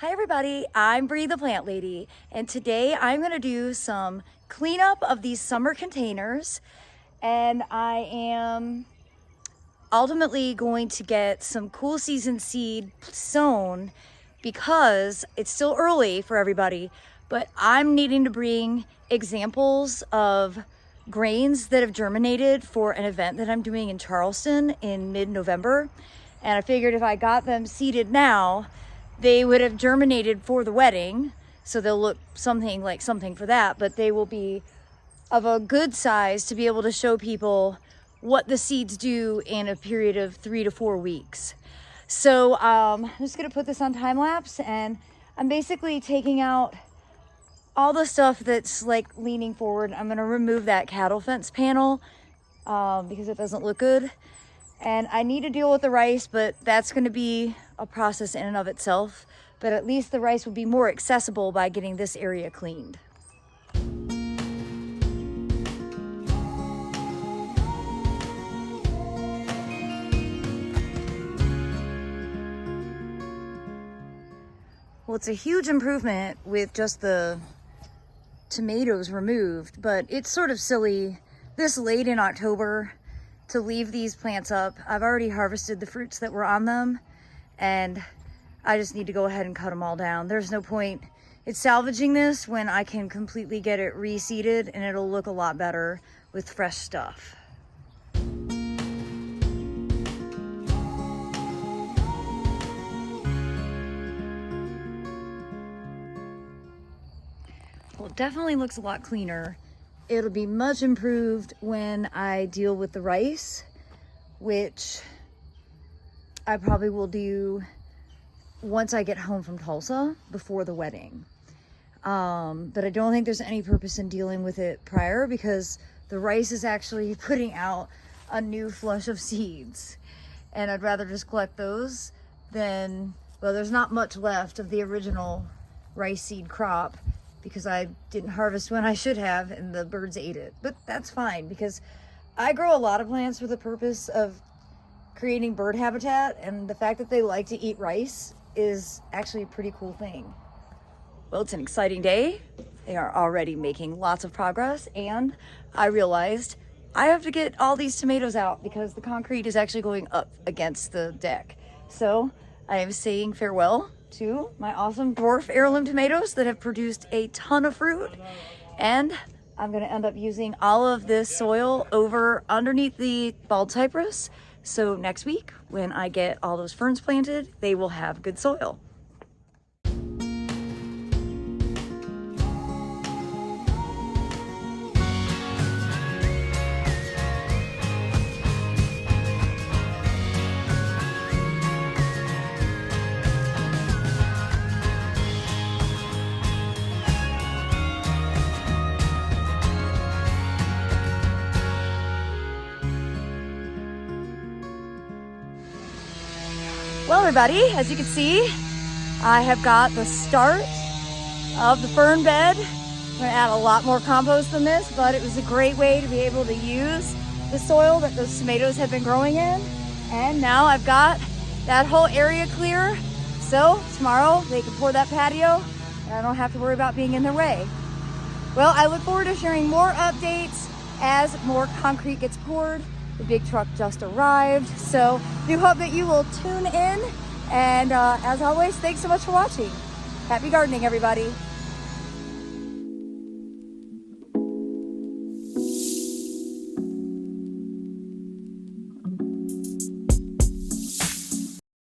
Hi everybody, I'm Bree the Plant Lady, and today I'm going to do some cleanup of these summer containers, and I am ultimately going to get some cool season seed sown because it's still early for everybody, but I'm needing to bring examples of grains that have germinated for an event that I'm doing in Charleston in mid-November, and I figured if I got them seeded now, they would have germinated for the wedding, so they'll look something like something for that, but they will be of a good size to be able to show people what the seeds do in a period of 3 to 4 weeks. So I'm just gonna put this on time lapse, and I'm basically taking out all the stuff that's like leaning forward. I'm gonna remove that cattle fence panel because it doesn't look good. And I need to deal with the rice, but that's going to be a process in and of itself. But at least the rice will be more accessible by getting this area cleaned. Well, it's a huge improvement with just the tomatoes removed, but it's sort of silly this late in October to leave these plants up. I've already harvested the fruits that were on them, and I just need to go ahead and cut them all down. There's no point in salvaging this when I can completely get it reseeded and it'll look a lot better with fresh stuff. Well, it definitely looks a lot cleaner. It'll be much improved when I deal with the rice, which I probably will do once I get home from Tulsa before the wedding. But I don't think there's any purpose in dealing with it prior because the rice is actually putting out a new flush of seeds. And I'd rather just collect those than, well, there's not much left of the original rice seed crop, because I didn't harvest when I should have and the birds ate it. But that's fine because I grow a lot of plants for the purpose of creating bird habitat, and the fact that they like to eat rice is actually a pretty cool thing. Well, it's an exciting day. They are already making lots of progress, and I realized I have to get all these tomatoes out because the concrete is actually going up against the deck. So I am saying farewell to my awesome dwarf heirloom tomatoes that have produced a ton of fruit, and I'm going to end up using all of this soil over underneath the bald cypress, so next week when I get all those ferns planted, they will have good soil. Well, everybody, as you can see, I have got the start of the fern bed. I'm gonna add a lot more compost than this, but it was a great way to be able to use the soil that those tomatoes have been growing in. And now I've got that whole area clear. So tomorrow they can pour that patio and I don't have to worry about being in their way. Well, I look forward to sharing more updates as more concrete gets poured. The big truck just arrived, so do hope that you will tune in. And as always, thanks so much for watching. Happy gardening, everybody.